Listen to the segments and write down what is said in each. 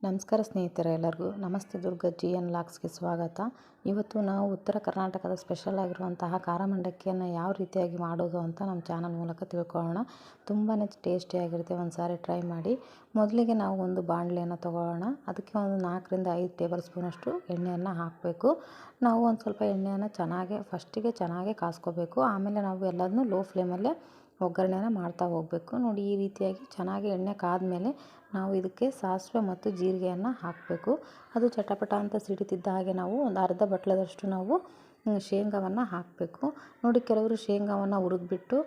ನಮಸ್ಕಾರ ಸ್ನೇಹಿತರೆ, ಎಲ್ಲರಿಗೂ ನಮಸ್ತೆ. ದುರ್ಗಾ GN ಲಾಗ್ಸ್ಗೆ ಸ್ವಾಗತ. ಇವತ್ತು ನಾವು ಉತ್ತರ ಕರ್ನಾಟಕದ ಸ್ಪೆಷಲ್ ಆಗಿರುವಂತಹ ಖಾರ ಮಂಡಕ್ಕಿಯನ್ನು ಯಾವ ರೀತಿಯಾಗಿ ಮಾಡೋದು ಅಂತ ನಮ್ಮ ಚಾನಲ್ ಮೂಲಕ ತಿಳ್ಕೊಳ್ಳೋಣ. ತುಂಬಾ ಟೇಸ್ಟಿಯಾಗಿರುತ್ತೆ, ಒಂದು ಸಾರಿ ಟ್ರೈ ಮಾಡಿ. ಮೊದಲಿಗೆ ನಾವು ಒಂದು ಬಾಣಲೆಯನ್ನು ತೊಗೊಳ್ಳೋಣ. ಅದಕ್ಕೆ ಒಂದು 4 ರಿಂದ 5 ಟೇಬಲ್ ಸ್ಪೂನಷ್ಟು ಎಣ್ಣೆಯನ್ನು ಹಾಕಬೇಕು. ನಾವು ಒಂದು ಸ್ವಲ್ಪ ಎಣ್ಣೆಯನ್ನು ಫಸ್ಟಿಗೆ ಚೆನ್ನಾಗಿ ಕಾಸ್ಕೋಬೇಕು. ಆಮೇಲೆ ನಾವು ಎಲ್ಲದನ್ನೂ ಲೋ ಫ್ಲೇಮಲ್ಲೇ ಒಗ್ಗರಣೆನ ಮಾಡ್ತಾ ಹೋಗಬೇಕು. ನೋಡಿ, ಈ ರೀತಿಯಾಗಿ ಚೆನ್ನಾಗಿ ಎಣ್ಣೆ ಕಾದ್ಮೇಲೆ ನಾವು ಇದಕ್ಕೆ ಸಾಸಿವೆ ಮತ್ತು ಜೀರಿಗೆಯನ್ನು ಹಾಕಬೇಕು. ಅದು ಚಟಪಟ ಅಂತ ಸಿಡಿತಿದ್ದ ಹಾಗೆ ನಾವು ಒಂದು ಅರ್ಧ ಬಟ್ಲದಷ್ಟು ನಾವು ಶೇಂಗಾವನ್ನು ಹಾಕಬೇಕು. ನೋಡಿ, ಕೆಲವರು ಶೇಂಗಾವನ್ನು ಹುರಿದ್ಬಿಟ್ಟು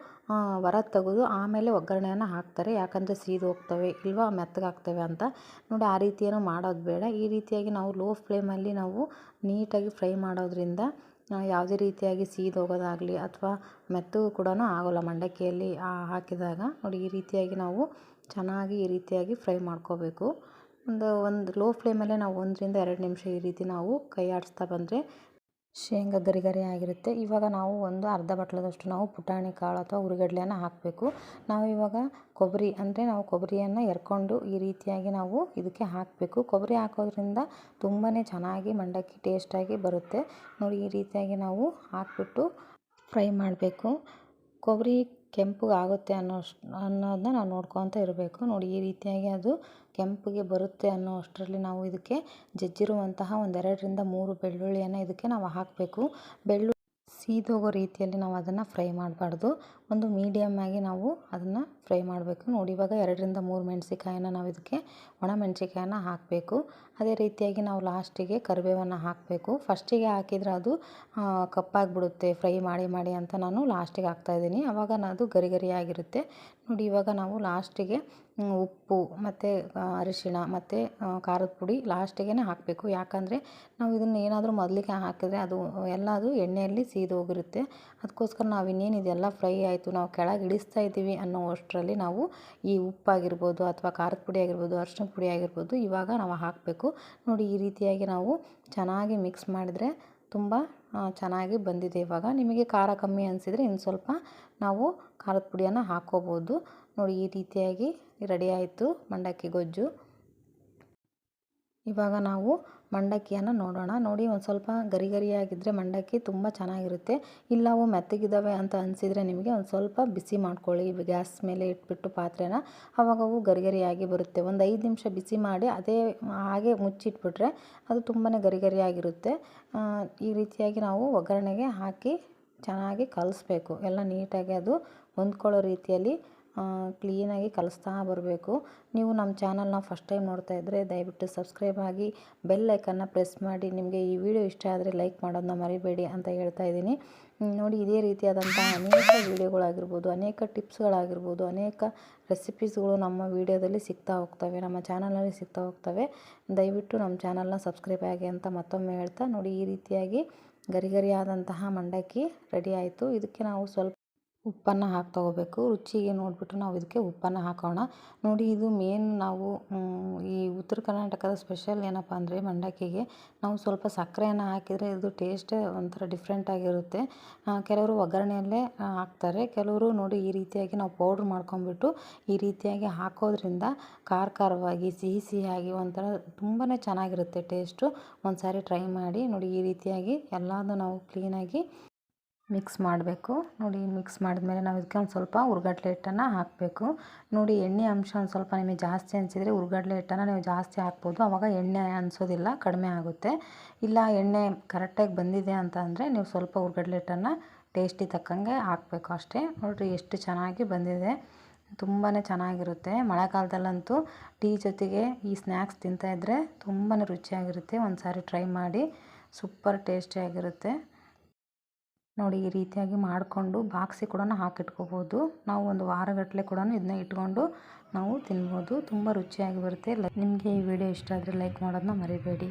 ಹೊರಗೆ ತೆಗೆದು ಆಮೇಲೆ ಒಗ್ಗರಣೆಯನ್ನು ಹಾಕ್ತಾರೆ, ಯಾಕಂದರೆ ಸೀದು ಹೋಗ್ತವೆ ಇಲ್ವಾ ಮೆತ್ತಗಾಗ್ತವೆ ಅಂತ. ನೋಡಿ, ಆ ರೀತಿಯೇನೂ ಮಾಡೋದು ಬೇಡ. ಈ ರೀತಿಯಾಗಿ ನಾವು ಲೋ ಫ್ಲೇಮಲ್ಲಿ ನಾವು ನೀಟಾಗಿ ಫ್ರೈ ಮಾಡೋದ್ರಿಂದ ಯಾವುದೇ ರೀತಿಯಾಗಿ ಸೀದು ಹೋಗೋದಾಗಲಿ ಅಥವಾ ಮೆತ್ತಗೂ ಕೂಡ ಆಗೋಲ್ಲ ಮಂಡಕ್ಕಿಯಲ್ಲಿ ಹಾಕಿದಾಗ. ನೋಡಿ, ಈ ರೀತಿಯಾಗಿ ನಾವು ಚೆನ್ನಾಗಿ ಈ ರೀತಿಯಾಗಿ ಫ್ರೈ ಮಾಡ್ಕೋಬೇಕು. ಒಂದು ಲೋ ಫ್ಲೇಮಲ್ಲೇ ನಾವು 1 ರಿಂದ 2 ನಿಮಿಷ ಈ ರೀತಿ ನಾವು ಕೈ ಆಡಿಸ್ತಾ ಬಂದರೆ ಶೇಂಗಾ ಗರಿ ಗರಿ ಆಗಿರುತ್ತೆ. ಇವಾಗ ನಾವು ಒಂದು ಅರ್ಧ ಬಟ್ಲದಷ್ಟು ನಾವು ಪುಟಾಣಿ ಕಾಳು ಅಥವಾ ಹುರಿಗಡ್ಲೆಯನ್ನು ಹಾಕಬೇಕು. ನಾವು ಇವಾಗ ನಾವು ಕೊಬ್ಬರಿಯನ್ನು ಎರ್ಕೊಂಡು ಈ ರೀತಿಯಾಗಿ ನಾವು ಇದಕ್ಕೆ ಹಾಕಬೇಕು. ಕೊಬ್ಬರಿ ಹಾಕೋದ್ರಿಂದ ತುಂಬಾ ಚೆನ್ನಾಗಿ ಮಂಡಕ್ಕಿ ಟೇಸ್ಟಾಗಿ ಬರುತ್ತೆ. ನೋಡಿ, ಈ ರೀತಿಯಾಗಿ ನಾವು ಹಾಕಿಬಿಟ್ಟು ಫ್ರೈ ಮಾಡಬೇಕು. ಕೊಬ್ಬರಿ ಕೆಂಪಗೆ ಆಗುತ್ತೆ ಅನ್ನೋದನ್ನ ನಾವು ನೋಡ್ಕೊತ ಇರಬೇಕು. ನೋಡಿ, ಈ ರೀತಿಯಾಗಿ ಅದು ಕೆಂಪಿಗೆ ಬರುತ್ತೆ ಅನ್ನೋ ಅಷ್ಟರಲ್ಲಿ ನಾವು ಇದಕ್ಕೆ ಜಜ್ಜಿರುವಂತಹ 1 ರಿಂದ 3 ಬೆಳ್ಳುಳ್ಳಿಯನ್ನು ಇದಕ್ಕೆ ನಾವು ಹಾಕಬೇಕು. ಸೀದೋಗೋ ರೀತಿಯಲ್ಲಿ ನಾವು ಅದನ್ನು ಫ್ರೈ ಮಾಡಬಾರ್ದು. ಒಂದು ಮೀಡಿಯಮ್ ಆಗಿ ನಾವು ಅದನ್ನು ಫ್ರೈ ಮಾಡಬೇಕು. ನೋಡಿ, ಇವಾಗ 2 ರಿಂದ 3 ಮೆಣಸಿಕಾಯನ್ನು ನಾವು ಇದಕ್ಕೆ ಒಣ ಮೆಣಸಿಕಾಯನ್ನು ಹಾಕಬೇಕು. ಅದೇ ರೀತಿಯಾಗಿ ನಾವು ಲಾಸ್ಟಿಗೆ ಕರಿಬೇವನ್ನು ಹಾಕಬೇಕು. ಫಸ್ಟಿಗೆ ಹಾಕಿದರೆ ಅದು ಕಪ್ಪಾಗಿಬಿಡುತ್ತೆ ಫ್ರೈ ಮಾಡಿ ಅಂತ ನಾನು ಲಾಸ್ಟಿಗೆ ಹಾಕ್ತಾಯಿದ್ದೀನಿ. ಆವಾಗ ಅದು ಗರಿ ಗರಿಯಾಗಿರುತ್ತೆ. ನೋಡಿ, ಇವಾಗ ನಾವು ಲಾಸ್ಟಿಗೆ ಉಪ್ಪು ಮತ್ತು ಅರಿಶಿಣ ಮತ್ತು ಖಾರದ ಪುಡಿ ಲಾಸ್ಟಿಗೆ ಹಾಕಬೇಕು. ಯಾಕಂದರೆ ನಾವು ಇದನ್ನು ಏನಾದರೂ ಮೊದಲಿಗೆ ಹಾಕಿದರೆ ಅದು ಎಣ್ಣೆಯಲ್ಲಿ ಸೀದು ಹೋಗಿರುತ್ತೆ. ಅದಕ್ಕೋಸ್ಕರ ನಾವು ಇನ್ನೇನು ಇದೆಲ್ಲ ಫ್ರೈ ಆಯಿತು, ನಾವು ಕೆಳಗೆ ಇಳಿಸ್ತಾ ಇದ್ದೀವಿ ಅನ್ನೋ ಅಷ್ಟರಲ್ಲಿ ನಾವು ಈ ಉಪ್ಪಾಗಿರ್ಬೋದು ಅಥವಾ ಖಾರದ ಪುಡಿ ಆಗಿರ್ಬೋದು, ಅರಿಶಿಣದ ಪುಡಿ ಆಗಿರ್ಬೋದು ಇವಾಗ ನಾವು ಹಾಕಬೇಕು. ನೋಡಿ, ಈ ರೀತಿಯಾಗಿ ನಾವು ಚೆನ್ನಾಗಿ ಮಿಕ್ಸ್ ಮಾಡಿದರೆ ತುಂಬ ಚೆನ್ನಾಗಿ ಬಂದಿದೆ. ಇವಾಗ ನಿಮಗೆ ಖಾರ ಕಮ್ಮಿ ಅನಿಸಿದರೆ ಇನ್ನು ಸ್ವಲ್ಪ ನಾವು ಖಾರದ ಪುಡಿಯನ್ನು ಹಾಕ್ಕೋಬೋದು. ನೋಡಿ, ಈ ರೀತಿಯಾಗಿ ರೆಡಿ ಆಯಿತು ಮಂಡಕ್ಕಿ ಗೊಜ್ಜು. ಇವಾಗ ನಾವು ಮಂಡಕ್ಕಿಯನ್ನು ನೋಡೋಣ. ನೋಡಿ, ಒಂದು ಸ್ವಲ್ಪ ಗರಿ ಗರಿಯಾಗಿದ್ದರೆ ಮಂಡಕ್ಕಿ ತುಂಬ ಚೆನ್ನಾಗಿರುತ್ತೆ. ಇಲ್ಲ ಅವು ಮೆತ್ತಗಿದ್ದಾವೆ ಅಂತ ಅನಿಸಿದರೆ ನಿಮಗೆ ಒಂದು ಸ್ವಲ್ಪ ಬಿಸಿ ಮಾಡ್ಕೊಳ್ಳಿ ಗ್ಯಾಸ್ ಮೇಲೆ ಇಟ್ಬಿಟ್ಟು ಪಾತ್ರೆನ. ಆವಾಗ ಅವು ಗರಿ ಗರಿಯಾಗಿ ಬರುತ್ತೆ. ಒಂದು 5 ನಿಮಿಷ ಬಿಸಿ ಮಾಡಿ ಹಾಗೆ ಮುಚ್ಚಿಟ್ಬಿಟ್ರೆ ಅದು ತುಂಬಾ ಗರಿ ಗರಿಯಾಗಿರುತ್ತೆ. ಈ ರೀತಿಯಾಗಿ ನಾವು ಒಗ್ಗರಣೆಗೆ ಹಾಕಿ ಚೆನ್ನಾಗಿ ಕಲಿಸ್ಬೇಕು. ಎಲ್ಲ ನೀಟಾಗಿ ಅದು ಹೊಂದ್ಕೊಳ್ಳೋ ರೀತಿಯಲ್ಲಿ ಕ್ಲೀನಾಗಿ ಕಲಿಸ್ತಾ ಬರಬೇಕು. ನೀವು ನಮ್ಮ ಚಾನಲ್ನ ಫಸ್ಟ್ ಟೈಮ್ ನೋಡ್ತಾ ಇದ್ದರೆ ದಯವಿಟ್ಟು ಸಬ್ಸ್ಕ್ರೈಬ್ ಆಗಿ ಬೆಲ್ ಐಕನ್ನ ಪ್ರೆಸ್ ಮಾಡಿ. ನಿಮಗೆ ಈ ವಿಡಿಯೋ ಇಷ್ಟ ಆದರೆ ಲೈಕ್ ಮಾಡೋದನ್ನ ಮರಿಬೇಡಿ ಅಂತ ಹೇಳ್ತಾ ಇದ್ದೀನಿ. ನೋಡಿ, ಇದೇ ರೀತಿಯಾದಂಥ ಅನೇಕ ವಿಡಿಯೋಗಳಾಗಿರ್ಬೋದು, ಅನೇಕ ಟಿಪ್ಸ್ಗಳಾಗಿರ್ಬೋದು, ಅನೇಕ ರೆಸಿಪೀಸ್ಗಳು ನಮ್ಮ ವಿಡಿಯೋದಲ್ಲಿ ಸಿಗ್ತಾ ಹೋಗ್ತವೆ, ನಮ್ಮ ಚಾನಲ್ನಲ್ಲಿ ಸಿಗ್ತಾ ಹೋಗ್ತವೆ. ದಯವಿಟ್ಟು ನಮ್ಮ ಚಾನಲ್ನ ಸಬ್ಸ್ಕ್ರೈಬ್ ಆಗಿ ಅಂತ ಮತ್ತೊಮ್ಮೆ ಹೇಳ್ತಾ, ನೋಡಿ, ಈ ರೀತಿಯಾಗಿ ಗರಿ ಗರಿಯಾದಂತಹ ಮಂಡಕ್ಕಿ ರೆಡಿ ಆಯಿತು. ಇದಕ್ಕೆ ನಾವು ಸ್ವಲ್ಪ ಉಪ್ಪನ್ನು ಹಾಕಿ ತೊಗೋಬೇಕು. ರುಚಿಗೆ ನೋಡಿಬಿಟ್ಟು ನಾವು ಇದಕ್ಕೆ ಉಪ್ಪನ್ನು ಹಾಕೋಣ. ನೋಡಿ, ಇದು ಮೇನ್ ನಾವು ಈ ಉತ್ತರ ಕರ್ನಾಟಕದ ಸ್ಪೆಷಲ್ ಏನಪ್ಪ ಅಂದರೆ ಮಂಡಕ್ಕಿಗೆ ನಾವು ಸ್ವಲ್ಪ ಸಕ್ಕರೆಯನ್ನು ಹಾಕಿದರೆ ಇದು ಟೇಸ್ಟೇ ಒಂಥರ ಡಿಫ್ರೆಂಟಾಗಿರುತ್ತೆ. ಕೆಲವರು ಒಗ್ಗರಣೆಯಲ್ಲೇ ಹಾಕ್ತಾರೆ, ಕೆಲವರು ನೋಡಿ ಈ ರೀತಿಯಾಗಿ ನಾವು ಪೌಡ್ರ್ ಮಾಡ್ಕೊಂಬಿಟ್ಟು ಈ ರೀತಿಯಾಗಿ ಹಾಕೋದ್ರಿಂದ ಖಾರವಾಗಿ ಸಿಹಿಯಾಗಿ ಒಂಥರ ತುಂಬಾ ಚೆನ್ನಾಗಿರುತ್ತೆ ಟೇಸ್ಟು. ಒಂದು ಸಾರಿ ಟ್ರೈ ಮಾಡಿ. ನೋಡಿ, ಈ ರೀತಿಯಾಗಿ ಎಲ್ಲದೂ ನಾವು ಕ್ಲೀನಾಗಿ ಮಿಕ್ಸ್ ಮಾಡಬೇಕು. ನೋಡಿ, ಮಿಕ್ಸ್ ಮಾಡಿದ್ಮೇಲೆ ನಾವು ಇದಕ್ಕೆ ಒಂದು ಸ್ವಲ್ಪ ಹುರ್ಗಡ್ಲೆ ಹಿಟ್ಟನ್ನು ಹಾಕಬೇಕು. ನೋಡಿ, ಎಣ್ಣೆ ಅಂಶ ಒಂದು ಸ್ವಲ್ಪ ನಿಮಗೆ ಜಾಸ್ತಿ ಅನಿಸಿದರೆ ಹುರ್ಗಡ್ಲೆ ಹಿಟ್ಟನ್ನು ನೀವು ಜಾಸ್ತಿ ಹಾಕ್ಬೋದು. ಆವಾಗ ಎಣ್ಣೆ ಅನಿಸೋದಿಲ್ಲ, ಕಡಿಮೆ ಆಗುತ್ತೆ. ಇಲ್ಲ ಎಣ್ಣೆ ಕರೆಕ್ಟಾಗಿ ಬಂದಿದೆ ಅಂತ ಅಂದರೆ ನೀವು ಸ್ವಲ್ಪ ಹುರ್ಗಡ್ಲೆ ಹಿಟ್ಟನ್ನು ಟೇಸ್ಟಿಗೆ ತಕ್ಕಂಗೆ ಹಾಕಬೇಕು ಅಷ್ಟೇ. ನೋಡಿರಿ ಎಷ್ಟು ಚೆನ್ನಾಗಿ ಬಂದಿದೆ, ತುಂಬಾ ಚೆನ್ನಾಗಿರುತ್ತೆ. ಮಳೆಗಾಲದಲ್ಲಂತೂ ಟೀ ಜೊತೆಗೆ ಈ ಸ್ನ್ಯಾಕ್ಸ್ ತಿಂತಾಯಿದ್ರೆ ತುಂಬಾ ರುಚಿಯಾಗಿರುತ್ತೆ. ಒಂದು ಸಾರಿ ಟ್ರೈ ಮಾಡಿ, ಸೂಪರ್ ಟೇಸ್ಟಿಯಾಗಿರುತ್ತೆ. ನೋಡಿ, ಈ ರೀತಿಯಾಗಿ ಮಾಡಿಕೊಂಡು ಬಾಕ್ಸಿ ಕೂಡ ಹಾಕಿಟ್ಕೋಬೋದು. ನಾವು ಒಂದು ವಾರಗಟ್ಟಲೆ ಕೂಡ ಇದನ್ನ ಇಟ್ಕೊಂಡು ನಾವು ತಿನ್ಬೋದು. ತುಂಬ ರುಚಿಯಾಗಿ ಬರುತ್ತೆ. ನಿಮಗೆ ಈ ವಿಡಿಯೋ ಇಷ್ಟ ಆದರೆ ಲೈಕ್ ಮಾಡೋದನ್ನ ಮರಿಬೇಡಿ.